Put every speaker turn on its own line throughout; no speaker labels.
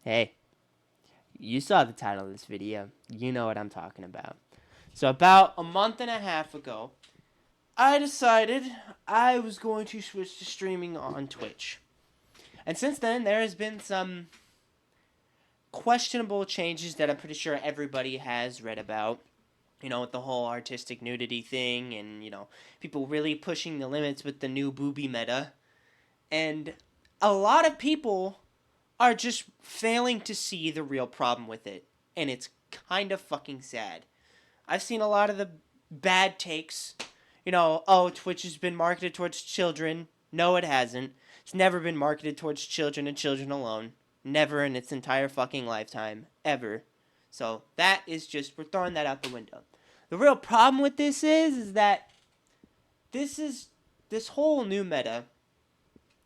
Hey, you saw the title of this video. You know what I'm talking about. So, about a month and a half ago, I decided I was going to switch to streaming on Twitch. And since then, there has been some questionable changes that I'm pretty sure everybody has read about. With the whole artistic nudity thing and, people really pushing the limits with the new booby meta. And a lot of people are just failing to see the real problem with it. And it's kind of fucking sad. I've seen a lot of the bad takes. Oh, Twitch has been marketed towards children. No, it hasn't. It's never been marketed towards children and children alone. Never in its entire fucking lifetime. Ever. So that is just, we're throwing that out the window. The real problem with this is that this whole new meta.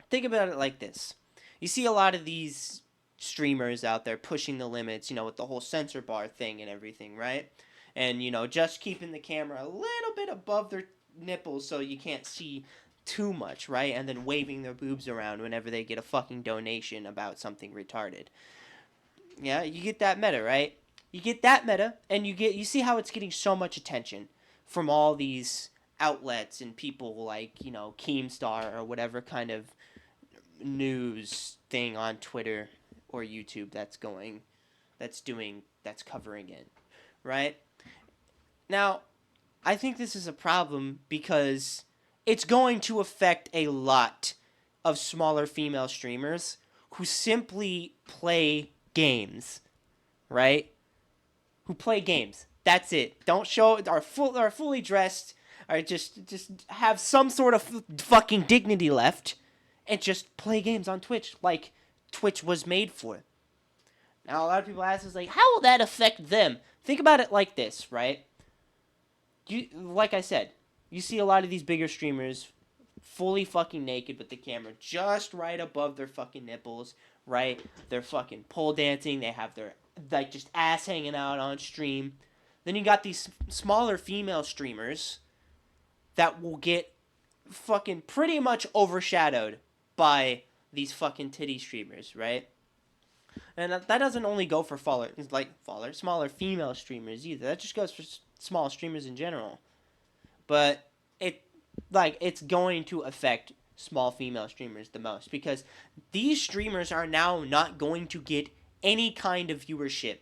Think about it like this. You see a lot of these streamers out there pushing the limits, with the whole censor bar thing and everything, right? And, just keeping the camera a little bit above their nipples so you can't see too much, right? And then waving their boobs around whenever they get a fucking donation about something retarded. Yeah, you get that meta, right? You get that meta, and you see how it's getting so much attention from all these outlets and people like, Keemstar or whatever kind of news thing on Twitter or YouTube that's covering it, right? Now, I think this is a problem because it's going to affect a lot of smaller female streamers who simply play games, right? Who play games. That's it. Don't show are fully dressed, or just have some sort of fucking dignity left and just play games on Twitch like Twitch was made for. Now, a lot of people ask us, like, how will that affect them? Think about it like this, right? Like I said, you see a lot of these bigger streamers fully fucking naked with the camera just right above their fucking nipples, right? They're fucking pole dancing. They have their, like, just ass hanging out on stream. Then you got these smaller female streamers that will get fucking pretty much overshadowed by these fucking titty streamers, right? And that doesn't only go for smaller female streamers either. That just goes for small streamers in general. But it's going to affect small female streamers the most because these streamers are now not going to get any kind of viewership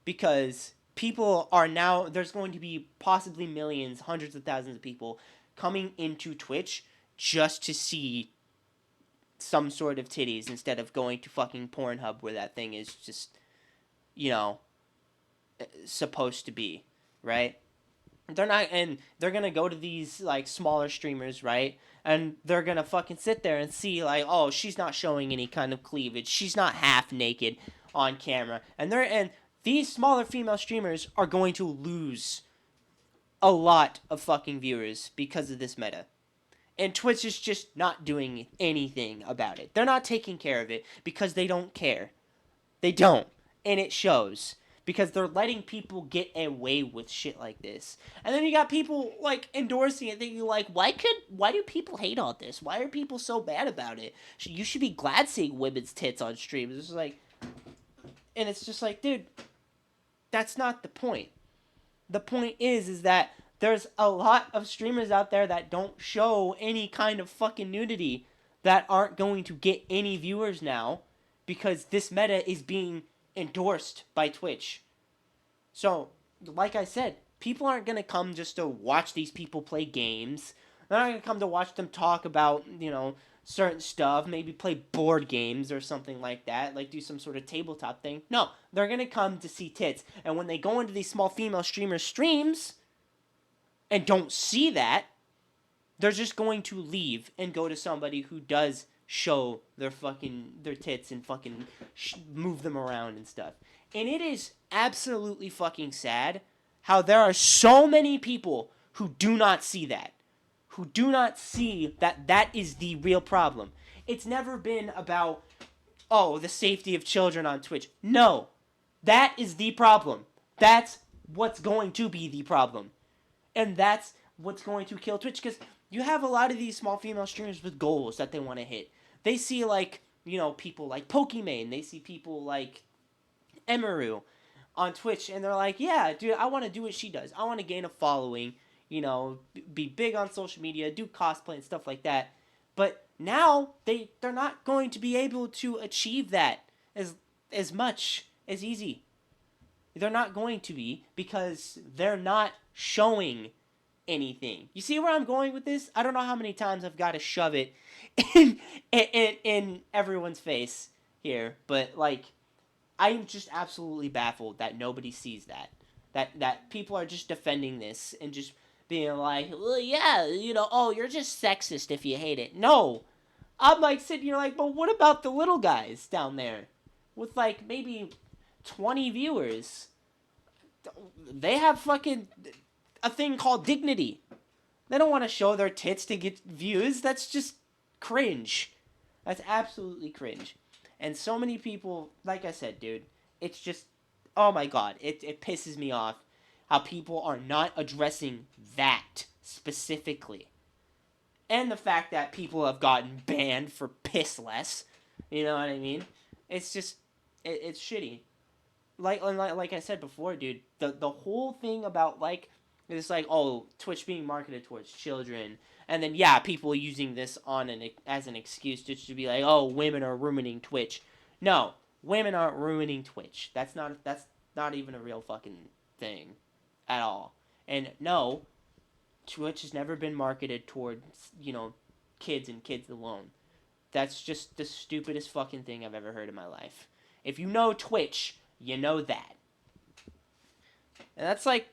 because people are now, there's going to be possibly millions, hundreds of thousands of people coming into Twitch just to see some sort of titties instead of going to fucking Pornhub where that thing is just, you know, supposed to be, right? They're not, and they're gonna go to these like smaller streamers, right? And they're gonna fucking sit there and see like, oh, she's not showing any kind of cleavage, she's not half naked on camera, and these smaller female streamers are going to lose a lot of fucking viewers because of this meta. And Twitch is just not doing anything about it. They're not taking care of it because they don't care. They don't. And it shows. Because they're letting people get away with shit like this. And then you got people, like, endorsing it, thinking, like, why do people hate on this? Why are people so bad about it? You should be glad seeing women's tits on stream. It's just like... And it's just like, dude, that's not the point. The point is that there's a lot of streamers out there that don't show any kind of fucking nudity that aren't going to get any viewers now because this meta is being endorsed by Twitch. So, like I said, people aren't going to come just to watch these people play games. They're not going to come to watch them talk about, certain stuff, maybe play board games or something like that, like do some sort of tabletop thing. No, they're going to come to see tits. And when they go into these small female streamers' streams and don't see that, they're just going to leave and go to somebody who does show their tits and fucking move them around and stuff. And it is absolutely fucking sad how there are so many people who do not see that. Who do not see that that is the real problem. It's never been about, oh, the safety of children on Twitch. No. That is the problem. That's what's going to be the problem. And that's what's going to kill Twitch. Because you have a lot of these small female streamers with goals that they want to hit. They see, like, people like Pokimane. They see people like, Emiru on Twitch, and they're like, yeah, dude, I want to do what she does. I want to gain a following, you know, be big on social media, do cosplay and stuff like that. But now they're not going to be able to achieve that as much as easy. They're not going to be because they're not showing anything. You see where I'm going with this? I don't know how many times I've got to shove it in everyone's face here, but like I'm just absolutely baffled that nobody sees that. That people are just defending this and just being like, well, yeah, you know, oh, you're just sexist if you hate it. No. I'm like sitting here like, but what about the little guys down there with like maybe 20 viewers? They have fucking a thing called dignity. They don't want to show their tits to get views. That's just cringe. That's absolutely cringe. And so many people, like I said, dude, it's just, oh my god, it pisses me off how people are not addressing that specifically. And the fact that people have gotten banned for piss less. You know what I mean? It's just, it's shitty. Like I said before, dude, the whole thing about, like, it's like, oh, Twitch being marketed towards children, and then, yeah, people using this as an excuse just to be like, oh, women are ruining Twitch. No, women aren't ruining Twitch. That's not even a real fucking thing at all. And no, Twitch has never been marketed towards, you know, kids and kids alone. That's just the stupidest fucking thing I've ever heard in my life. If you know Twitch, you know that. And that's like,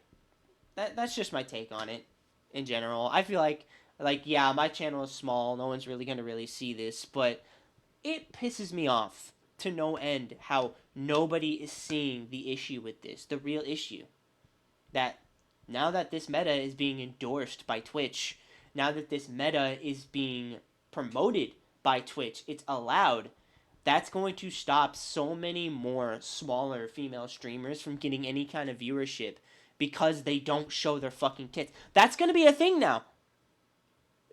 that's just my take on it in general. I feel like, yeah, my channel is small. No one's really going to really see this. But it pisses me off to no end how nobody is seeing the issue with this. The real issue. That now that this meta is being endorsed by Twitch, now that this meta is being promoted by Twitch, it's allowed. That's going to stop so many more smaller female streamers from getting any kind of viewership because they don't show their fucking tits. That's going to be a thing now.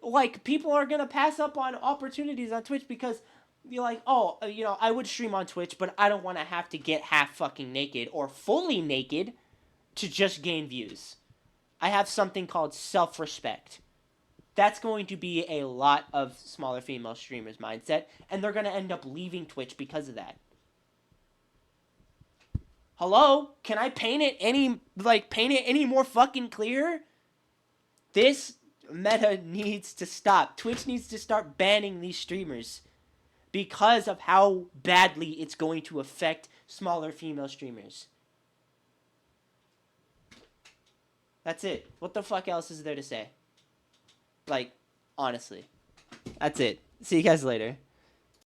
Like, people are going to pass up on opportunities on Twitch because you're like, oh, you know, I would stream on Twitch, but I don't want to have to get half fucking naked or fully naked to just gain views. I have something called self-respect. That's going to be a lot of smaller female streamers' mindset, and they're going to end up leaving Twitch because of that. Hello? Can I paint it any more fucking clear? This meta needs to stop. Twitch needs to start banning these streamers because of how badly it's going to affect smaller female streamers. That's it. What the fuck else is there to say? Like, honestly. That's it. See you guys later.